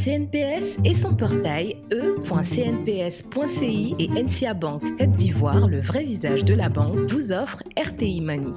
CNPS et son portail e.cnps.ci et NCA Bank Côte d'Ivoire, le vrai visage de la banque, vous offrent RTI Money.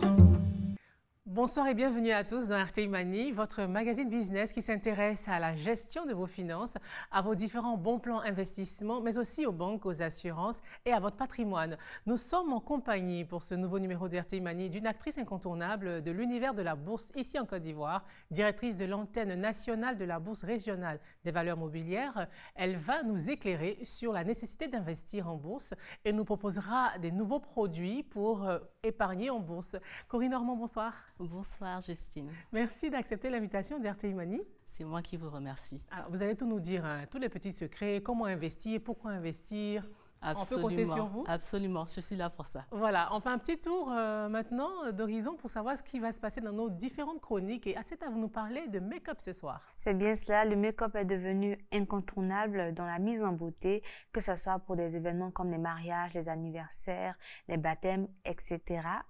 Bonsoir et bienvenue à tous dans RTI Money, votre magazine business qui s'intéresse à la gestion de vos finances, à vos différents bons plans investissement, mais aussi aux banques, aux assurances et à votre patrimoine. Nous sommes en compagnie pour ce nouveau numéro de RTI Money d'une actrice incontournable de l'univers de la bourse ici en Côte d'Ivoire, directrice de l'antenne nationale de la bourse régionale des valeurs mobilières. Elle va nous éclairer sur la nécessité d'investir en bourse et nous proposera des nouveaux produits pour épargner en bourse. Corinne Normand, bonsoir. Bonsoir Justine. Merci d'accepter l'invitation d'RTI Money. C'est moi qui vous remercie. Alors, vous allez tout nous dire, hein, tous les petits secrets, comment investir, pourquoi investir. Absolument, on peut compter sur vous? Absolument, je suis là pour ça. Voilà, on fait un petit tour maintenant d'horizon pour savoir ce qui va se passer dans nos différentes chroniques. Et Asseta, vous nous parlez de make-up ce soir. C'est bien cela, le make-up est devenu incontournable dans la mise en beauté, que ce soit pour des événements comme les mariages, les anniversaires, les baptêmes, etc.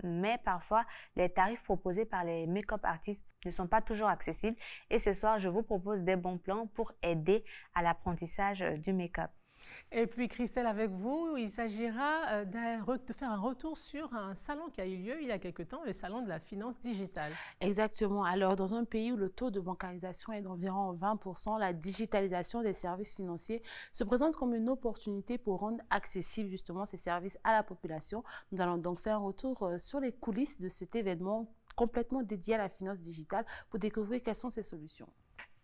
Mais parfois, les tarifs proposés par les make-up artistes ne sont pas toujours accessibles. Et ce soir, je vous propose des bons plans pour aider à l'apprentissage du make-up. Et puis Christelle, avec vous, il s'agira de faire un retour sur un salon qui a eu lieu il y a quelque temps, le salon de la finance digitale. Exactement. Alors, dans un pays où le taux de bancarisation est d'environ 20%, la digitalisation des services financiers se présente comme une opportunité pour rendre accessibles justement ces services à la population. Nous allons donc faire un retour sur les coulisses de cet événement complètement dédié à la finance digitale pour découvrir quelles sont ces solutions.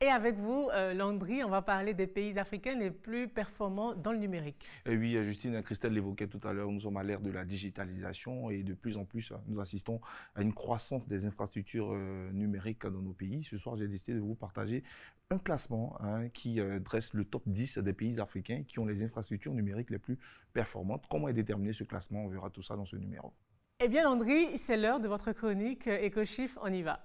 Et avec vous, Landry, on va parler des pays africains les plus performants dans le numérique. Et oui, Justine, Christelle l'évoquait tout à l'heure, nous sommes à l'ère de la digitalisation et de plus en plus, nous assistons à une croissance des infrastructures numériques dans nos pays. Ce soir, j'ai décidé de vous partager un classement qui dresse le top 10 des pays africains qui ont les infrastructures numériques les plus performantes. Comment est déterminé ce classement? On verra tout ça dans ce numéro. Eh bien, Landry, c'est l'heure de votre chronique EcoChiffre, on y va.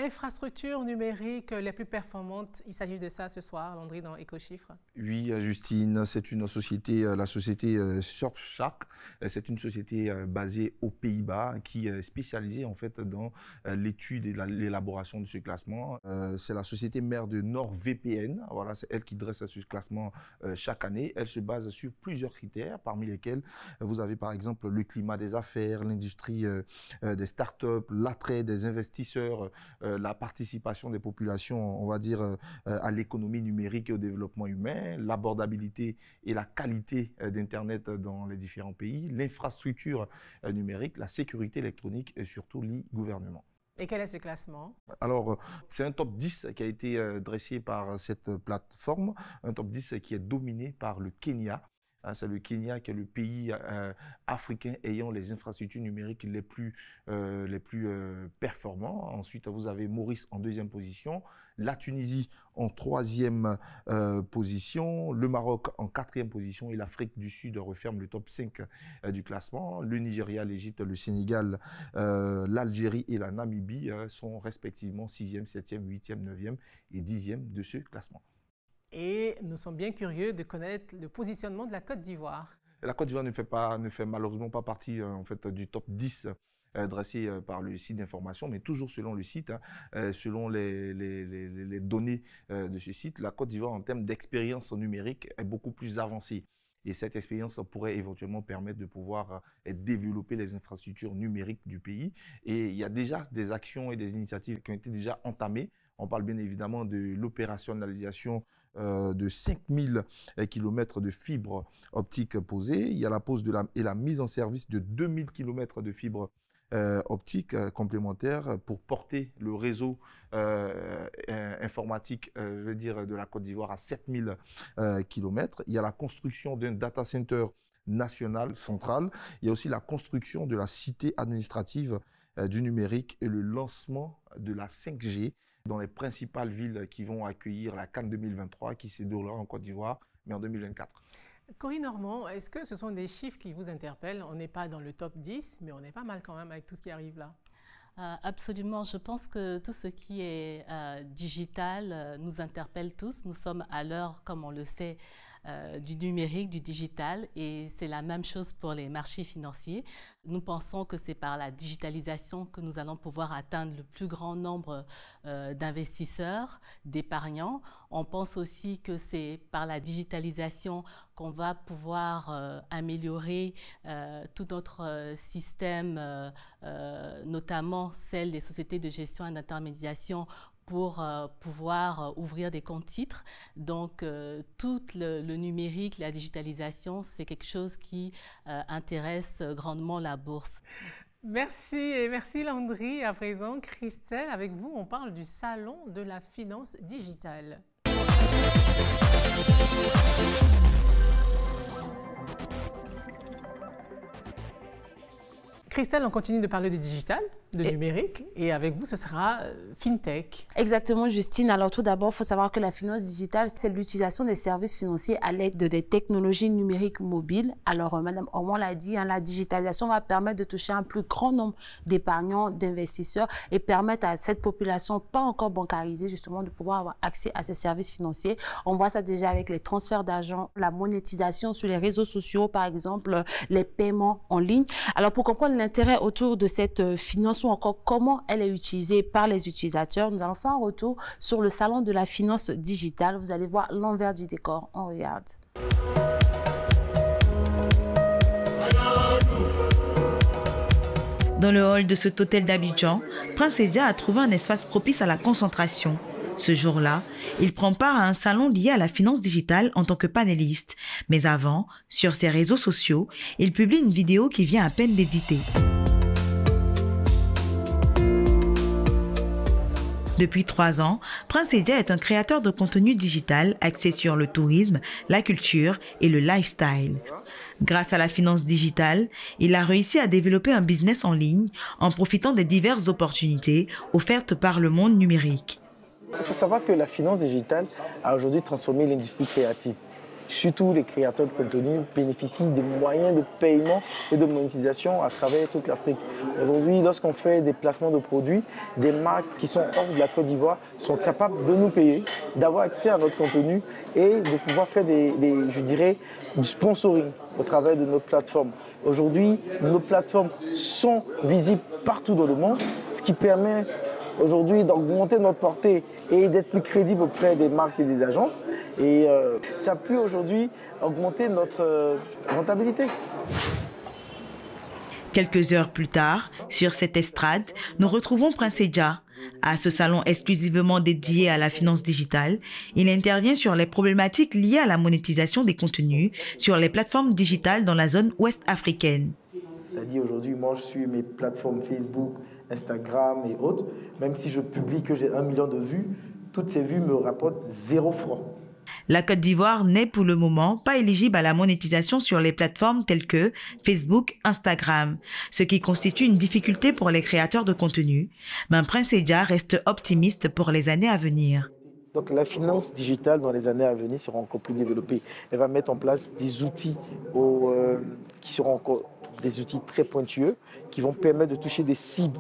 Infrastructures numériques les plus performantes, il s'agit de ça ce soir, Landry, dans EcoChiffre. Oui, Justine, c'est une société, la société Surfshark. C'est une société basée aux Pays-Bas qui est spécialisée en fait dans l'étude et l'élaboration de ce classement. C'est la société mère de NordVPN. Voilà, c'est elle qui dresse ce classement chaque année. Elle se base sur plusieurs critères, parmi lesquels vous avez par exemple le climat des affaires, l'industrie des startups, l'attrait des investisseurs, la participation des populations, on va dire, à l'économie numérique et au développement humain, l'abordabilité et la qualité d'Internet dans les différents pays, l'infrastructure numérique, la sécurité électronique et surtout l'e-gouvernement. Et quel est ce classement? Alors, c'est un top 10 qui a été dressé par cette plateforme, un top 10 qui est dominé par le Kenya. C'est le Kenya qui est le pays africain ayant les infrastructures numériques les plus performants. Ensuite, vous avez Maurice en deuxième position, la Tunisie en troisième position, le Maroc en quatrième position et l'Afrique du Sud referme le top 5 du classement. Le Nigeria, l'Égypte, le Sénégal, l'Algérie et la Namibie sont respectivement 6e, 7e, 8e, 9e et 10e de ce classement. Et nous sommes bien curieux de connaître le positionnement de la Côte d'Ivoire. La Côte d'Ivoire ne fait malheureusement pas partie en fait, du top 10 dressé par le site d'information, mais toujours selon le site, selon les données de ce site, la Côte d'Ivoire en termes d'expérience numérique est beaucoup plus avancée. Et cette expérience pourrait éventuellement permettre de pouvoir développer les infrastructures numériques du pays. Et il y a déjà des actions et des initiatives qui ont été déjà entamées. On parle bien évidemment de l'opérationnalisation de 5000 km de fibres optiques posées. Il y a la pose et la mise en service de 2000 km de fibres optiques complémentaires pour porter le réseau informatique je veux dire, de la Côte d'Ivoire à 7000 km. Il y a la construction d'un data center national central. Il y a aussi la construction de la cité administrative du numérique et le lancement de la 5G dans les principales villes qui vont accueillir la CAN 2023 qui se déroulera en Côte d'Ivoire, mais en 2024. Corinne Normand, est-ce que ce sont des chiffres qui vous interpellent? On n'est pas dans le top 10, mais on est pas mal quand même avec tout ce qui arrive là. Absolument. Je pense que tout ce qui est digital nous interpelle tous. Nous sommes à l'heure, comme on le sait, du numérique, du digital, et c'est la même chose pour les marchés financiers. Nous pensons que c'est par la digitalisation que nous allons pouvoir atteindre le plus grand nombre d'investisseurs, d'épargnants. On pense aussi que c'est par la digitalisation qu'on va pouvoir améliorer tout notre système, notamment celle des sociétés de gestion et d'intermédiation, pour pouvoir ouvrir des comptes titres. Donc, tout le numérique, la digitalisation, c'est quelque chose qui intéresse grandement la bourse. Merci et merci Landry. À présent, Christelle, avec vous, on parle du salon de la finance digitale. Christelle, on continue de parler de digital, de numérique, et avec vous, ce sera FinTech. Exactement, Justine. Alors, tout d'abord, il faut savoir que la finance digitale, c'est l'utilisation des services financiers à l'aide de des technologies numériques mobiles. Alors, Madame Ormond l'a dit, la digitalisation va permettre de toucher un plus grand nombre d'épargnants, d'investisseurs et permettre à cette population pas encore bancarisée, justement, de pouvoir avoir accès à ces services financiers. On voit ça déjà avec les transferts d'argent, la monétisation sur les réseaux sociaux, par exemple, les paiements en ligne. Alors, pour comprendre l'intérêt autour de cette finance ou encore comment elle est utilisée par les utilisateurs, nous allons faire un retour sur le salon de la finance digitale. Vous allez voir l'envers du décor. On regarde. Dans le hall de cet hôtel d'Abidjan, Prince Edja a trouvé un espace propice à la concentration. Ce jour-là, il prend part à un salon lié à la finance digitale en tant que panéliste. Mais avant, sur ses réseaux sociaux, il publie une vidéo qui vient à peine d'éditer. Depuis 3 ans, Prince Edja est un créateur de contenu digital axé sur le tourisme, la culture et le lifestyle. Grâce à la finance digitale, il a réussi à développer un business en ligne en profitant des diverses opportunités offertes par le monde numérique. Il faut savoir que la finance digitale a aujourd'hui transformé l'industrie créative. Surtout les créateurs de contenu bénéficient des moyens de paiement et de monétisation à travers toute l'Afrique. Aujourd'hui, lorsqu'on fait des placements de produits, des marques qui sont hors de la Côte d'Ivoire sont capables de nous payer, d'avoir accès à notre contenu et de pouvoir faire je dirais, du sponsoring au travers de nos plateformes. Aujourd'hui, nos plateformes sont visibles partout dans le monde, ce qui permet aujourd'hui d'augmenter notre portée et d'être plus crédible auprès des marques et des agences. Et ça peut aujourd'hui augmenter notre rentabilité. Quelques heures plus tard, sur cette estrade, nous retrouvons Prince Edja. À ce salon exclusivement dédié à la finance digitale, il intervient sur les problématiques liées à la monétisation des contenus sur les plateformes digitales dans la zone ouest africaine. C'est-à-dire aujourd'hui, moi je suis mes plateformes Facebook, Instagram et autres, même si je publie que j'ai 1 million de vues, toutes ces vues me rapportent 0 franc. La Côte d'Ivoire n'est pour le moment pas éligible à la monétisation sur les plateformes telles que Facebook, Instagram, ce qui constitue une difficulté pour les créateurs de contenu. Mais Prince Edja reste optimiste pour les années à venir. Donc la finance digitale dans les années à venir sera encore plus développée. Elle va mettre en place des outils qui seront encore des outils très pointueux, qui vont permettre de toucher des cibles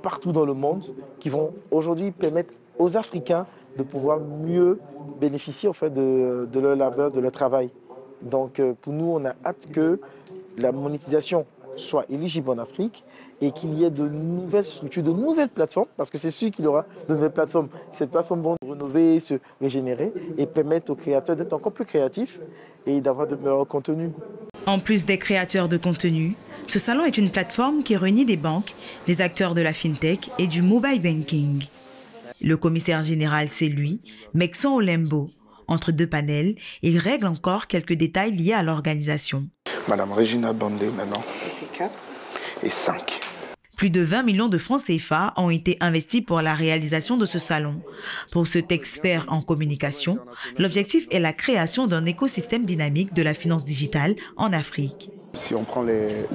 partout dans le monde, qui vont aujourd'hui permettre aux Africains de pouvoir mieux bénéficier en fait, de leur labeur, de leur travail. Donc pour nous, on a hâte que la monétisation soit éligible en Afrique et qu'il y ait de nouvelles structures, de nouvelles plateformes, parce que c'est sûr qu'il y aura de nouvelles plateformes. Ces plateformes vont rénover, se régénérer et permettre aux créateurs d'être encore plus créatifs et d'avoir de meilleurs contenus. En plus des créateurs de contenu, ce salon est une plateforme qui réunit des banques, des acteurs de la fintech et du mobile banking. Le commissaire général, c'est lui, Mekson Olembo. Entre 2 panels, il règle encore quelques détails liés à l'organisation. Madame Regina Bandé maintenant. 4 et 5. Plus de 20 millions de francs CFA ont été investis pour la réalisation de ce salon. Pour cet expert en communication, l'objectif est la création d'un écosystème dynamique de la finance digitale en Afrique. Si on prend les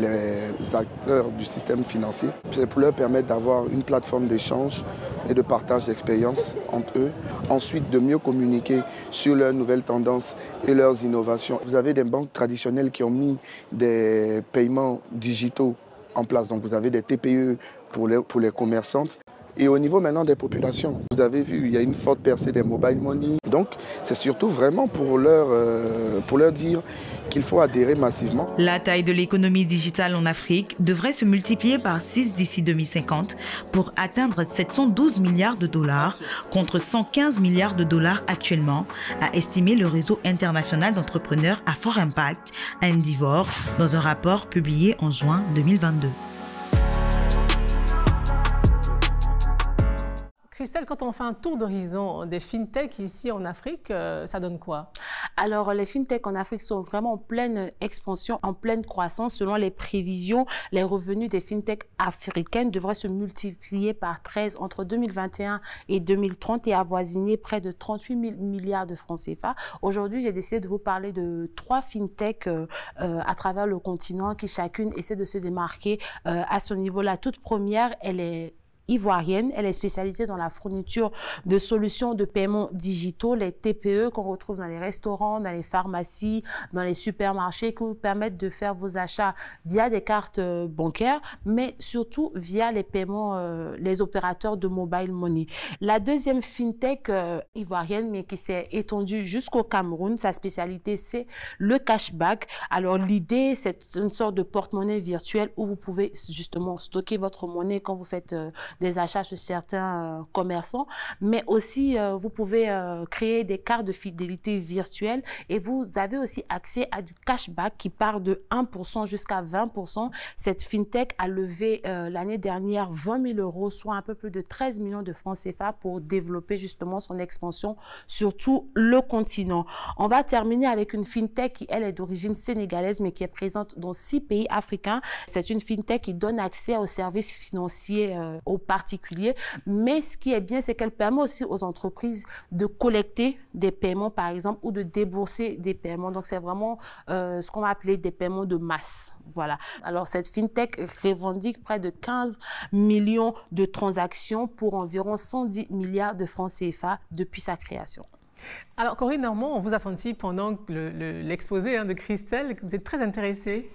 acteurs du système financier, c'est pour leur permettre d'avoir une plateforme d'échange et de partage d'expériences entre eux. Ensuite, de mieux communiquer sur leurs nouvelles tendances et leurs innovations. Vous avez des banques traditionnelles qui ont mis des paiements digitaux en place. Donc vous avez des TPE pour les commerçantes. Et au niveau maintenant des populations, vous avez vu, il y a une forte percée des mobile money. Donc, c'est surtout vraiment pour leur dire qu'il faut adhérer massivement. La taille de l'économie digitale en Afrique devrait se multiplier par 6 d'ici 2050 pour atteindre 712 milliards de dollars contre 115 milliards de dollars actuellement, a estimé le réseau international d'entrepreneurs à fort impact, Endeavor, dans un rapport publié en juin 2022. Christelle, quand on fait un tour d'horizon des fintechs ici en Afrique, ça donne quoi? Alors, les fintechs en Afrique sont vraiment en pleine expansion, en pleine croissance. Selon les prévisions, les revenus des fintechs africaines devraient se multiplier par 13 entre 2021 et 2030 et avoisiner près de 38 000 milliards de francs CFA. Aujourd'hui, j'ai décidé de vous parler de 3 fintechs à travers le continent qui chacune essaie de se démarquer à ce niveau. La toute première, elle est ivoirienne. Elle est spécialisée dans la fourniture de solutions de paiement digitaux, les TPE qu'on retrouve dans les restaurants, dans les pharmacies, dans les supermarchés, qui vous permettent de faire vos achats via des cartes bancaires, mais surtout via les paiements, les opérateurs de mobile money. La deuxième fintech ivoirienne, mais qui s'est étendue jusqu'au Cameroun, sa spécialité, c'est le cashback. Alors, l'idée, c'est une sorte de porte-monnaie virtuelle où vous pouvez justement stocker votre monnaie quand vous faites des achats chez certains commerçants, mais aussi vous pouvez créer des cartes de fidélité virtuelles et vous avez aussi accès à du cashback qui part de 1% jusqu'à 20%. Cette fintech a levé l'année dernière 20 000 €, soit un peu plus de 13 millions de francs CFA pour développer justement son expansion sur tout le continent. On va terminer avec une fintech qui, elle, est d'origine sénégalaise, mais qui est présente dans 6 pays africains. C'est une fintech qui donne accès aux services financiers aux particuliers, mais ce qui est bien, c'est qu'elle permet aussi aux entreprises de collecter des paiements, par exemple, ou de débourser des paiements. Donc, c'est vraiment ce qu'on va appeler des paiements de masse. Voilà. Alors, cette fintech revendique près de 15 millions de transactions pour environ 110 milliards de francs CFA depuis sa création. Alors, Corinne Normand, on vous a senti pendant l'exposé de Christelle que vous êtes très intéressée.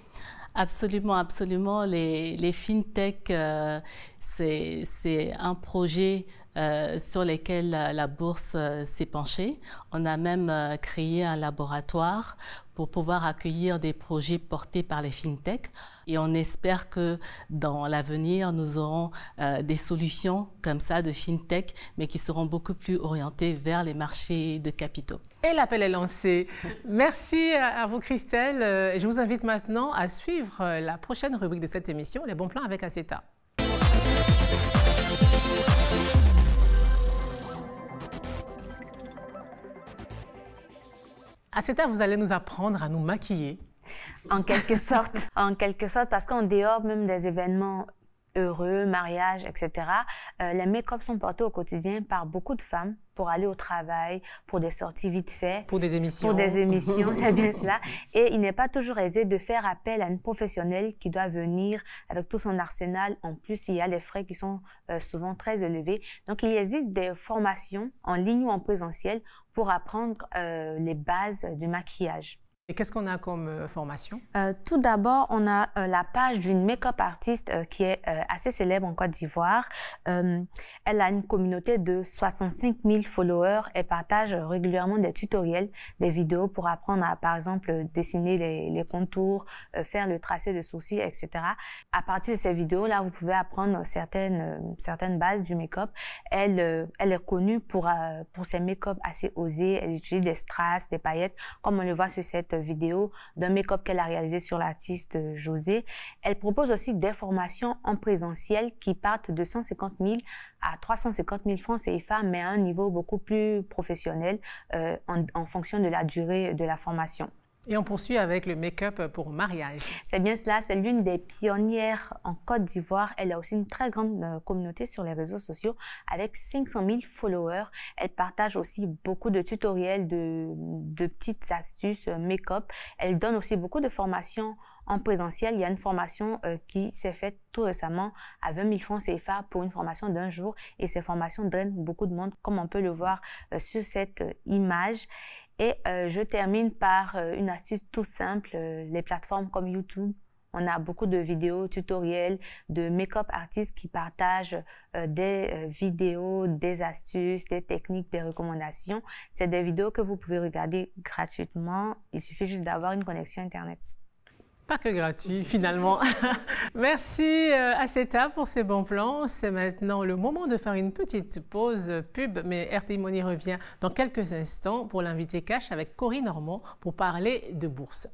Absolument, absolument. Les fintech, c'est un projet sur lequel la bourse s'est penchée. On a même créé un laboratoire pour pouvoir accueillir des projets portés par les fintech. Et on espère que dans l'avenir, nous aurons des solutions comme ça de fintech, mais qui seront beaucoup plus orientées vers les marchés de capitaux. Et l'appel est lancé. Merci à vous, Christelle. Je vous invite maintenant à suivre la prochaine rubrique de cette émission, les bons plans avec Aceta. Aceta, vous allez nous apprendre à nous maquiller. En quelque sorte, parce qu'en dehors même des événements heureux, mariage, etc., les make-up sont portés au quotidien par beaucoup de femmes pour aller au travail, pour des sorties vite fait. Pour des émissions. Pour des émissions, c'est bien cela. Et il n'est pas toujours aisé de faire appel à une professionnelle qui doit venir avec tout son arsenal. En plus, il y a les frais qui sont souvent très élevés. Donc, il existe des formations en ligne ou en présentiel pour apprendre les bases du maquillage. Et qu'est-ce qu'on a comme formation? Tout d'abord, on a la page d'une make-up artiste qui est assez célèbre en Côte d'Ivoire. Elle a une communauté de 65 000 followers et partage régulièrement des tutoriels, des vidéos pour apprendre à, par exemple, dessiner les contours, faire le tracé de sourcils, etc. À partir de ces vidéos-là, vous pouvez apprendre certaines bases du make-up. Elle est connue pour ses make-up assez osés. Elle utilise des strass, des paillettes, comme on le voit sur cette vidéo d'un make-up qu'elle a réalisé sur l'artiste José. Elle propose aussi des formations en présentiel qui partent de 150 000 à 350 000 francs CFA, mais à un niveau beaucoup plus professionnel en fonction de la durée de la formation. Et on poursuit avec le make-up pour mariage. C'est bien cela, c'est l'une des pionnières en Côte d'Ivoire. Elle a aussi une très grande communauté sur les réseaux sociaux avec 500 000 followers. Elle partage aussi beaucoup de tutoriels, de petites astuces make-up. Elle donne aussi beaucoup de formations en présentiel. Il y a une formation qui s'est faite tout récemment à 20 000 francs CFA pour une formation d'1 jour. Et ces formations drainent beaucoup de monde, comme on peut le voir sur cette image. Et je termine par une astuce tout simple, les plateformes comme YouTube On a beaucoup de vidéos tutoriels de make-up artistes qui partagent des vidéos, des astuces, des techniques, des recommandations. C'est des vidéos que vous pouvez regarder gratuitement. Il suffit juste d'avoir une connexion Internet. Pas que gratuit, finalement. Merci à CETA pour ces bons plans. C'est maintenant le moment de faire une petite pause pub, mais RTI Money revient dans quelques instants pour l'invité cash avec Corinne Normand pour parler de bourse.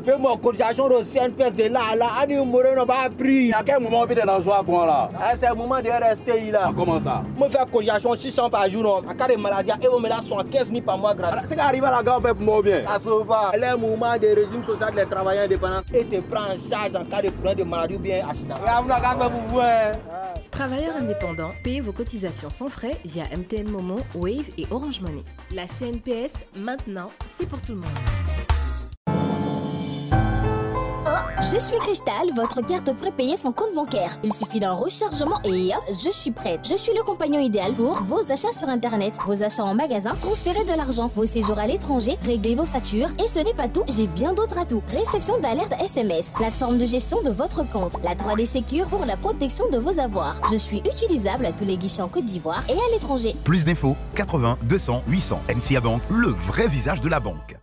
Fais-moi cotisation de CNPS de là, Annie Moreno va pris. À quel moment on peut dans joie quoi là? C'est le moment de rester là. Comment ça? Moi faire cotisation 600 par jour, à cas de maladie, et on me la 75 000 par mois gratuit. C'est qu'arrive à la gare, on fait pour moi bien. Ça se va. Le moment de régime social des travailleurs indépendants et te prend en charge en cas de problème de maladie ou bien accident. Travailleurs indépendants, payez vos cotisations sans frais via MTN Momo, Wave et Orange Money. La CNPS, maintenant, c'est pour tout le monde. Je suis Cristal, votre carte prépayée sans compte bancaire. Il suffit d'un rechargement et hop, je suis prête. Je suis le compagnon idéal pour vos achats sur Internet, vos achats en magasin, transférer de l'argent, vos séjours à l'étranger, régler vos factures. Et ce n'est pas tout, j'ai bien d'autres atouts. Réception d'alerte SMS, plateforme de gestion de votre compte, la 3D Secure pour la protection de vos avoirs. Je suis utilisable à tous les guichets en Côte d'Ivoire et à l'étranger. Plus d'infos, 80 200 800. MCA Bank, le vrai visage de la banque.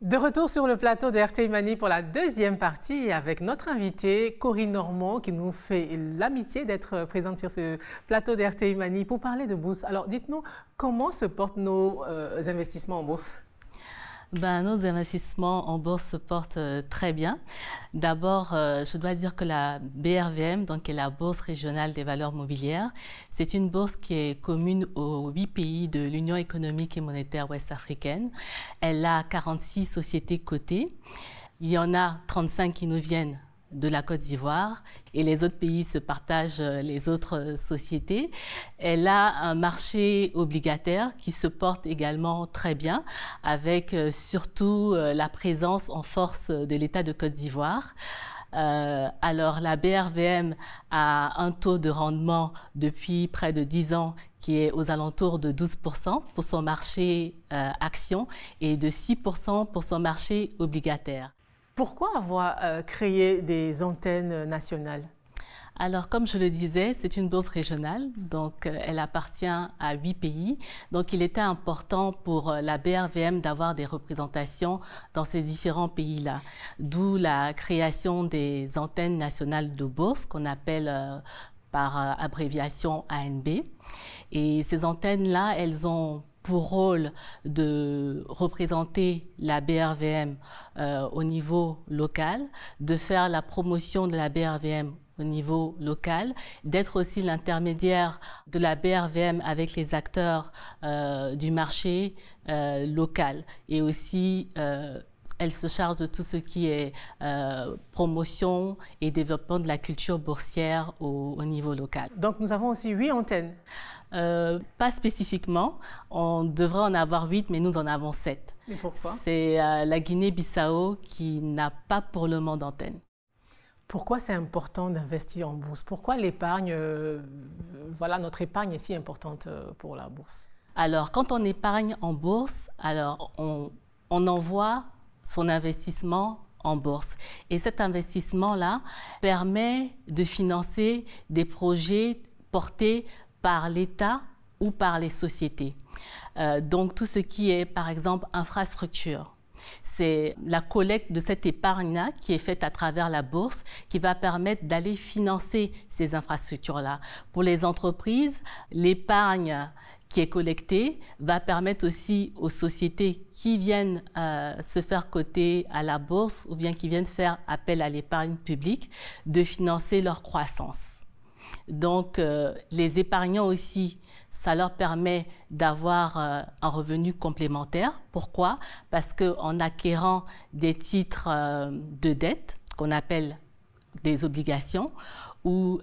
De retour sur le plateau de RTI Money pour la deuxième partie avec notre invitée Corinne Normand qui nous fait l'amitié d'être présente sur ce plateau de RTI Money pour parler de bourse. Alors dites-nous, comment se portent nos investissements en bourse? Nos investissements en bourse se portent très bien. D'abord, je dois dire que la BRVM, donc qui est la Bourse régionale des valeurs mobilières, c'est une bourse qui est commune aux 8 pays de l'Union économique et monétaire ouest-africaine. Elle a 46 sociétés cotées. Il y en a 35 qui nous viennent de la Côte d'Ivoire et les autres pays se partagent les autres sociétés. Elle a un marché obligataire qui se porte également très bien avec surtout la présence en force de l'État de Côte d'Ivoire. Alors la BRVM a un taux de rendement depuis près de 10 ans qui est aux alentours de 12% pour son marché action et de 6% pour son marché obligataire. Pourquoi avoir créé des antennes nationales? Alors, comme je le disais, c'est une bourse régionale, donc elle appartient à 8 pays. Donc, il était important pour la BRVM d'avoir des représentations dans ces différents pays-là. D'où la création des antennes nationales de bourse qu'on appelle par abréviation ANB. Et ces antennes-là, elles ont pour rôle de représenter la BRVM au niveau local, de faire la promotion de la BRVM au niveau local, d'être aussi l'intermédiaire de la BRVM avec les acteurs du marché local. Et aussi, elle se charge de tout ce qui est promotion et développement de la culture boursière au niveau local. Donc, nous avons aussi 8 antennes. Pas spécifiquement. On devrait en avoir 8, mais nous en avons 7. Mais pourquoi? C'est la Guinée-Bissau qui n'a pas pour le moment d'antenne. Pourquoi c'est important d'investir en bourse? Pourquoi l'épargne, notre épargne est si importante pour la bourse? Alors, quand on épargne en bourse, alors on envoie son investissement en bourse. Et cet investissement-là permet de financer des projets portés par l'État ou par les sociétés. Donc, tout ce qui est, par exemple, infrastructure. C'est la collecte de cette épargne-là qui est faite à travers la bourse qui va permettre d'aller financer ces infrastructures-là. Pour les entreprises, l'épargne qui est collectée va permettre aussi aux sociétés qui viennent se faire coter à la bourse ou bien qui viennent faire appel à l'épargne publique de financer leur croissance. Donc, les épargnants aussi, ça leur permet d'avoir un revenu complémentaire. Pourquoi? Parce qu'en acquérant des titres de dette, qu'on appelle des obligations ou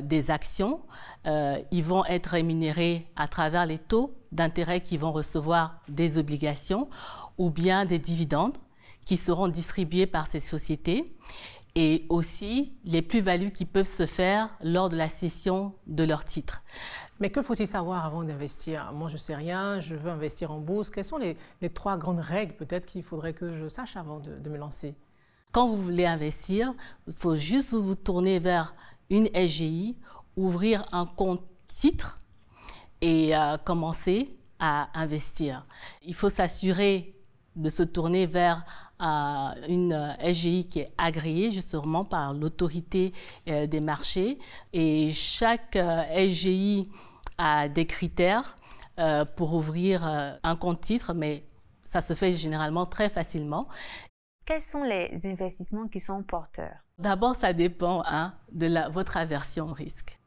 des actions, ils vont être rémunérés à travers les taux d'intérêt qu'ils vont recevoir des obligations ou bien des dividendes qui seront distribués par ces sociétés. et aussi les plus-values qui peuvent se faire lors de la cession de leurs titres. Mais que faut-il savoir avant d'investir? Moi, je ne sais rien, je veux investir en bourse. Quelles sont les 3 grandes règles peut-être qu'il faudrait que je sache avant de me lancer? Quand vous voulez investir, il faut juste vous tourner vers une SGI, ouvrir un compte titre et commencer à investir. Il faut s'assurer de se tourner vers une SGI qui est agréée justement par l'autorité des marchés. Et chaque SGI a des critères pour ouvrir un compte titre, mais ça se fait généralement très facilement. Quels sont les investissements qui sont porteurs? D'abord, ça dépend de votre aversion au risque.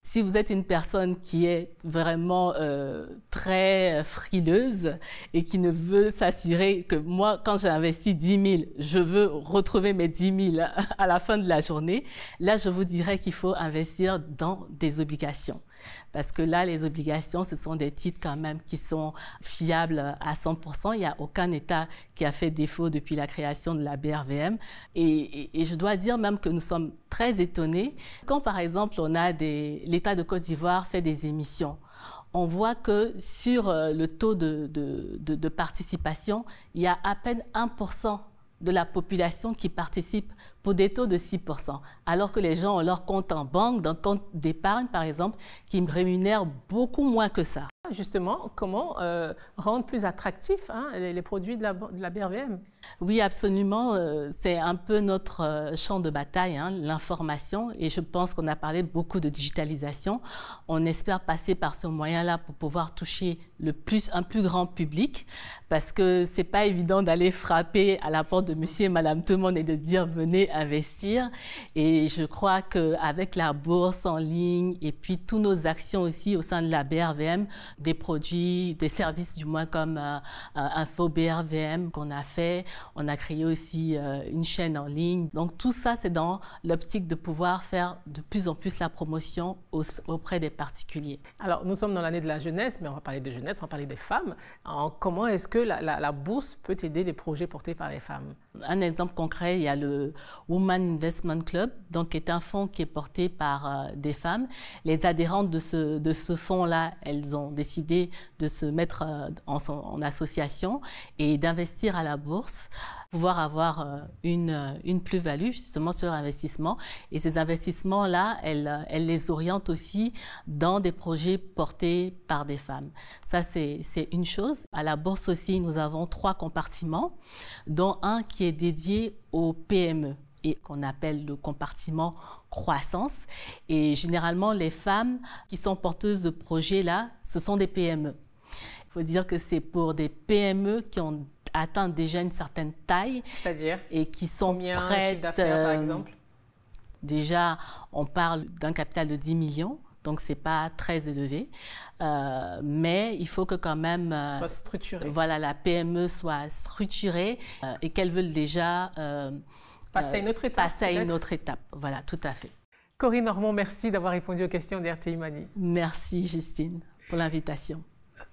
Si vous êtes une personne qui est vraiment très frileuse et qui ne veut s'assurer que moi, quand j'ai investi 10 000, je veux retrouver mes 10 000 à la fin de la journée, là, je vous dirais qu'il faut investir dans des obligations. Parce que là, les obligations, ce sont des titres quand même qui sont fiables à 100%. Il n'y a aucun État qui a fait défaut depuis la création de la BRVM. Et je dois dire même que nous sommes très étonnés quand, par exemple, l'État de Côte d'Ivoire fait des émissions. On voit que sur le taux de participation, il y a à peine 1% de la population qui participe pour des taux de 6%, alors que les gens ont leur compte en banque, d'un compte d'épargne par exemple, qui me rémunère beaucoup moins que ça. Justement, comment rendre plus attractifs les produits de la BRVM? Oui, absolument. C'est un peu notre champ de bataille, l'information. Et je pense qu'on a parlé beaucoup de digitalisation. On espère passer par ce moyen-là pour pouvoir toucher un plus grand public, parce que c'est pas évident d'aller frapper à la porte de monsieur et madame tout le monde et de dire venez investir. Et je crois qu'avec la bourse en ligne et puis toutes nos actions aussi au sein de la BRVM, des produits, des services du moins comme Info BRVM qu'on a fait. On a créé aussi une chaîne en ligne. Donc tout ça, c'est dans l'optique de pouvoir faire de plus en plus la promotion auprès des particuliers. Alors nous sommes dans l'année de la jeunesse, mais on va parler de jeunesse, on va parler des femmes. Alors, comment est-ce que la bourse peut aider les projets portés par les femmes? Un exemple concret, il y a le Women Investment Club, donc qui est un fonds qui est porté par des femmes. Les adhérentes de ce fonds-là, elles ont décidé de se mettre en association et d'investir à la bourse, pouvoir avoir une plus-value justement sur l'investissement. Et ces investissements-là, elles les orientent aussi dans des projets portés par des femmes. Ça, c'est une chose. À la bourse aussi, nous avons 3 compartiments, dont un qui est dédié aux PME et qu'on appelle le compartiment croissance. Et généralement, les femmes qui sont porteuses de projets là, ce sont des PME. Il faut dire que c'est pour des PME qui ont atteint déjà une certaine taille. C'est-à-dire? Et qui sont prêtes d'affaires, par exemple? Déjà, on parle d'un capital de 10 millions. Donc, ce n'est pas très élevé. Mais il faut que quand même soit structuré. Voilà, la PME soit structurée et qu'elles veulent déjà passer à une autre étape. Passer à une autre étape, voilà, tout à fait. Corinne Normand, merci d'avoir répondu aux questions d'RTI Mani. Merci Justine pour l'invitation.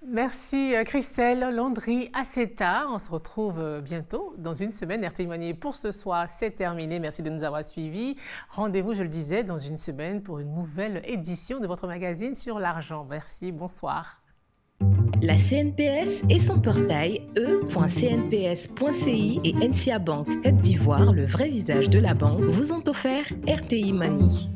Merci Christelle Landry-Aceta. On se retrouve bientôt dans une semaine. RTI Mani pour ce soir, c'est terminé. Merci de nous avoir suivis. Rendez-vous, je le disais, dans une semaine pour une nouvelle édition de votre magazine sur l'argent. Merci, bonsoir. La CNPS et son portail e.cnps.ci et NCA Bank Côte d'Ivoire, le vrai visage de la banque, vous ont offert RTI Mani.